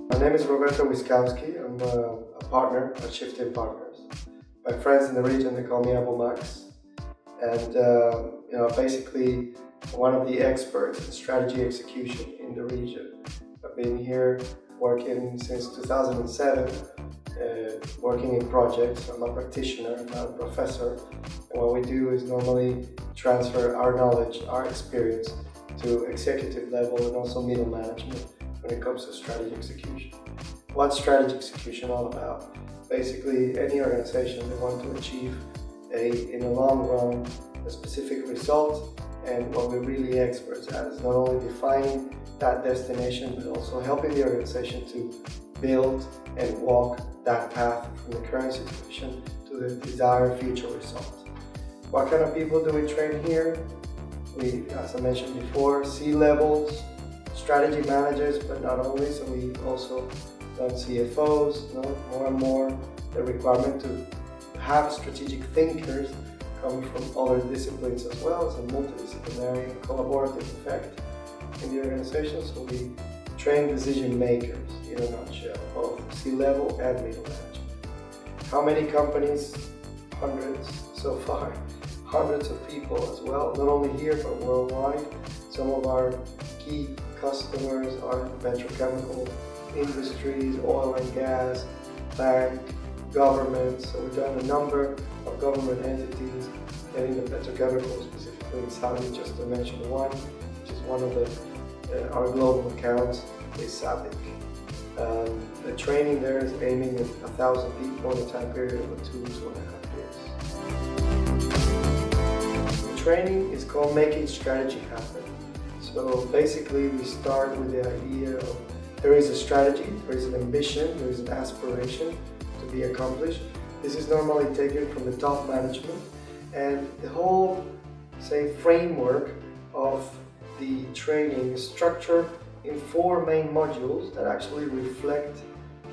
My name is Roberto Wiskowski. I'm a partner at Shifting Partners. My friends in the region, they call me Abu Max. And basically one of the experts in strategy execution in the region. I've been here working since 2007, working in projects. I'm a practitioner, not a professor. And what we do is normally transfer our knowledge, our experience to executive level and also middle management when it comes to strategy execution. What's strategy execution all about? Basically, any organization they want to achieve in the long run a specific result, and what we're really experts at is not only defining that destination but also helping the organization to build and walk that path from the current situation to the desired future result. What kind of people do we train here? We, as I mentioned before, C-levels, strategy managers, but not only, so we also done CFOs, more and more the requirement to have strategic thinkers coming from other disciplines as well as a multidisciplinary and collaborative effect in the organization. So we train decision makers in a nutshell, both C-level and middle management. How many companies? Hundreds so far. Hundreds of people as well, not only here but worldwide. Some of our key customers are petrochemical industries, oil and gas, bank, government. So we've done a number of government entities, and in the petrochemical, specifically in Saudi, just to mention one, which is one of our global accounts, is SABIC. The training there is aiming at 1,000 people in a time period of 2.5 years. The training is called Making Strategy Happen. So basically we start with the idea of there is a strategy, there is an ambition, there is an aspiration to be accomplished. This is normally taken from the top management, and the whole, say, framework of the training is structured in 4 main modules that actually reflect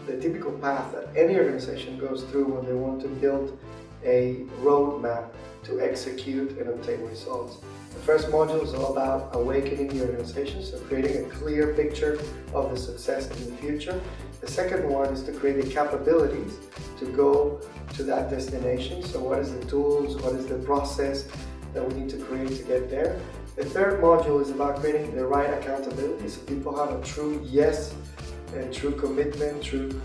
the typical path that any organization goes through when they want to build a roadmap to execute and obtain results. The first module is all about awakening the organization, so creating a clear picture of the success in the future. The second one is to create the capabilities to go to that destination. So what is the tools, what is the process that we need to create to get there? The third module is about creating the right accountability, so people have a true yes and true commitment, true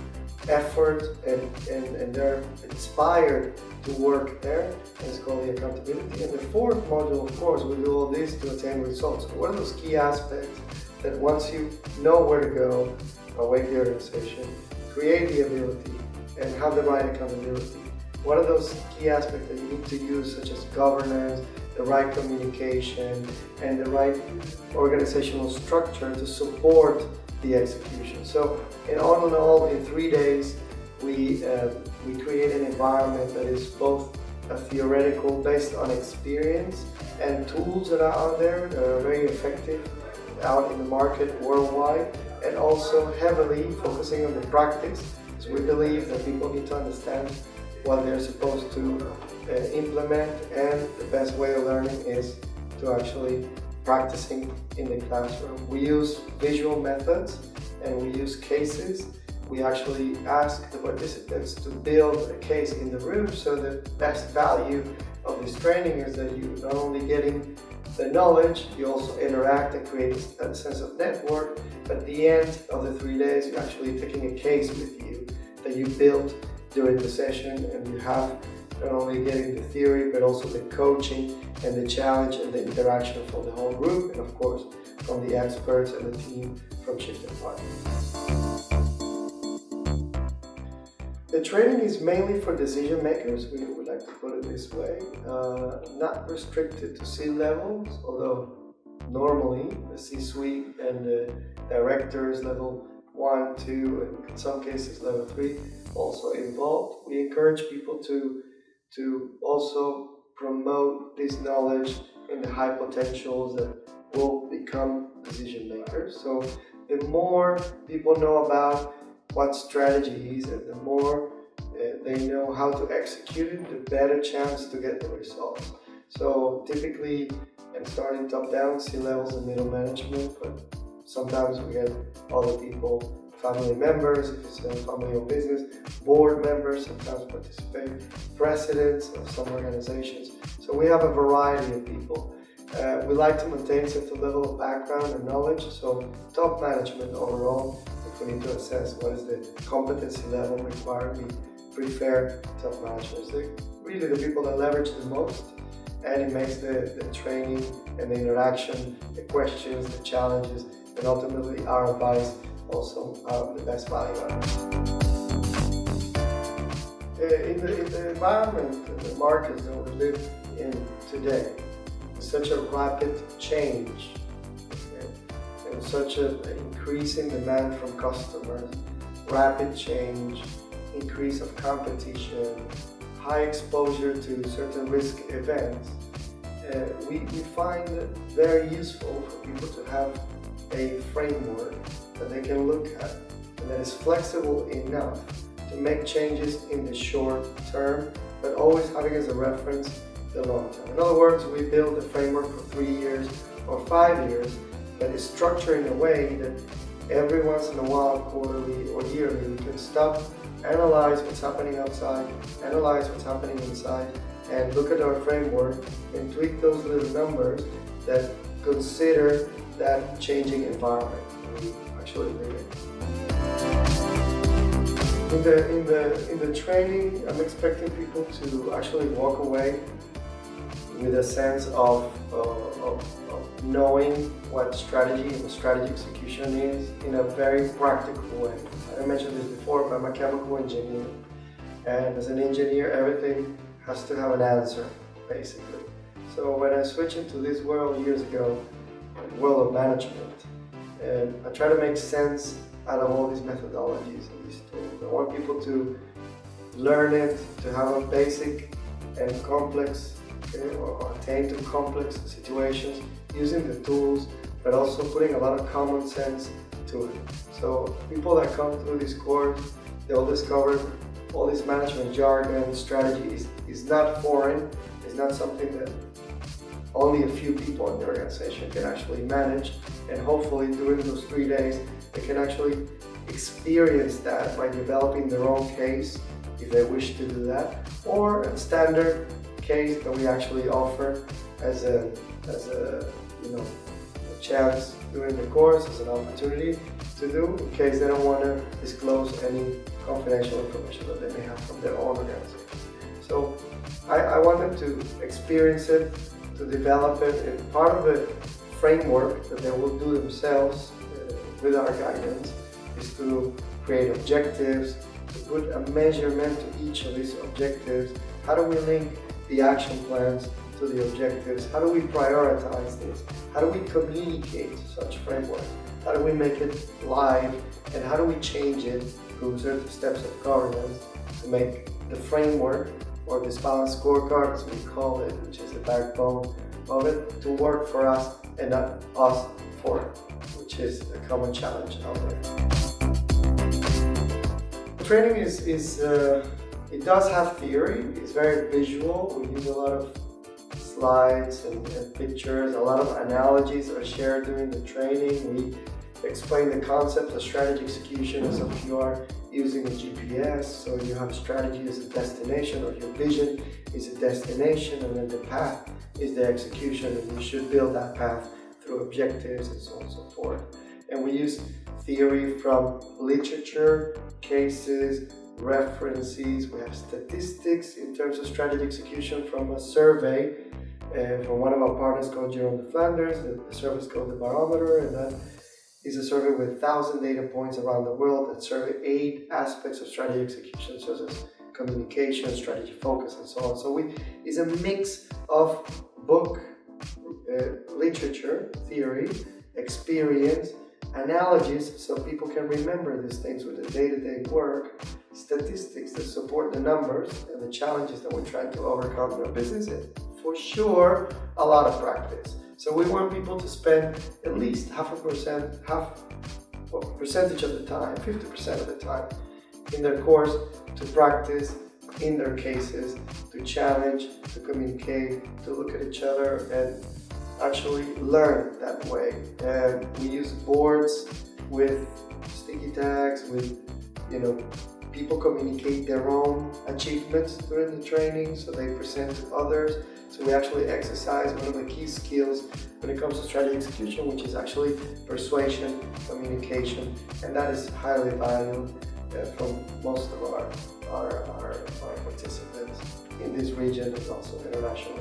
effort, and they're inspired to work there, and it's called the accountability. And the fourth module, of course, we do all this to attain results. So what are those key aspects that once you know where to go, awake the organization, create the ability, and have the right accountability? What are those key aspects that you need to use, such as governance, the right communication, and the right organizational structure to support the execution? So all in all, in 3 days, we create an environment that is both a theoretical based on experience and tools that are out there that are very effective out in the market worldwide, and also heavily focusing on the practice, because we believe that people need to understand what they're supposed to implement, and the best way of learning is to actually practicing in the classroom. We use visual methods and we use cases. We actually ask the participants to build a case in the room, so the best value of this training is that you're not only getting the knowledge, you also interact and create a sense of network. At the end of the 3 days, you're actually taking a case with you that you built during the session, and you have not only getting the theory but also the coaching and the challenge and the interaction from the whole group, and of course from the experts and the team from Shifting Partners. The training is mainly for decision makers, we would like to put it this way, not restricted to C-levels, although normally the C-suite and the directors level 1, 2, and in some cases level 3 also involved. We encourage people to also promote this knowledge in the high potentials that will become decision makers. So the more people know about what strategy is, and the more they know how to execute it, the better chance to get the results. So typically, and starting top down, C-levels and middle management, but sometimes we get other people family members, if it's a family-owned business, board members sometimes participate, presidents of some organizations. So we have a variety of people. We like to maintain a certain level of background and knowledge, so top management overall, if we need to assess what is the competency level required, we prefer top management. They're really the people that leverage the most, and it makes the training and the interaction, the questions, the challenges, and ultimately our advice also the best value add. In the environment, in the markets that we live in today, such a rapid change, okay, and such an increasing demand from customers, rapid change, increase of competition, high exposure to certain risk events, we find it very useful for people to have a framework that they can look at and that is flexible enough to make changes in the short term, but always having as a reference the long term. In other words, we build a framework for 3 years or 5 years that is structured in a way that every once in a while, quarterly or yearly, we can stop, analyze what's happening outside, analyze what's happening inside, and look at our framework and tweak those little numbers that consider that changing environment we actually live in. In the training, I'm expecting people to actually walk away with a sense of knowing what strategy and strategy execution is in a very practical way. I mentioned this before, I'm a chemical engineer, and as an engineer, everything has to have an answer, basically. So when I switched into this world years ago, the world of management, I try to make sense out of all these methodologies and these tools. I want people to learn it, to have a basic and complex, or attain to complex situations using the tools, but also putting a lot of common sense to it. So people that come through this course, they'll discover all this management jargon, strategy is not foreign, it's not something that only a few people in the organization can actually manage, and hopefully during those 3 days they can actually experience that by developing their own case if they wish to do that, or a standard case that we actually offer as a chance during the course, as an opportunity to do in case they don't want to disclose any confidential information that they may have from their own organization. So I want them to experience it, to develop it, and part of the framework that they will do themselves with our guidance is to create objectives, to put a measurement to each of these objectives. How do we link the action plans to the objectives? How do we prioritize this? How do we communicate such framework? How do we make it live? And how do we change it through certain steps of governance to make the framework, or this balanced scorecard as we call it, which is the backbone of it, to work for us and not us for it, which is a common challenge out there. Training it does have theory, it's very visual. We use a lot of slides and pictures, a lot of analogies are shared during the training. We explain the concept of strategy execution as if you are using a GPS, so you have strategy as a destination, or your vision is a destination, and then the path is the execution, and you should build that path through objectives and so on and so forth. And we use theory from literature, cases, references. We have statistics in terms of strategy execution from a survey from one of our partners called Jerome de Flanders. The survey is called the Barometer, and that is a survey with 1,000 data points around the world that survey 8 aspects of strategy execution, such as communication, strategy focus, and so on. So it's a mix of book, literature, theory, experience, analogies, so people can remember these things with the day-to-day work, statistics that support the numbers and the challenges that we're trying to overcome in our business, and for sure, a lot of practice. So we want people to spend at least percentage of the time, 50% of the time in their course to practice in their cases, to challenge, to communicate, to look at each other and actually learn that way. And we use boards with sticky tags, with people communicate their own achievements during the training, so they present to others. So we actually exercise one of the key skills when it comes to strategy execution, which is actually persuasion, communication, and that is highly valued from most of our participants in this region and also internationally.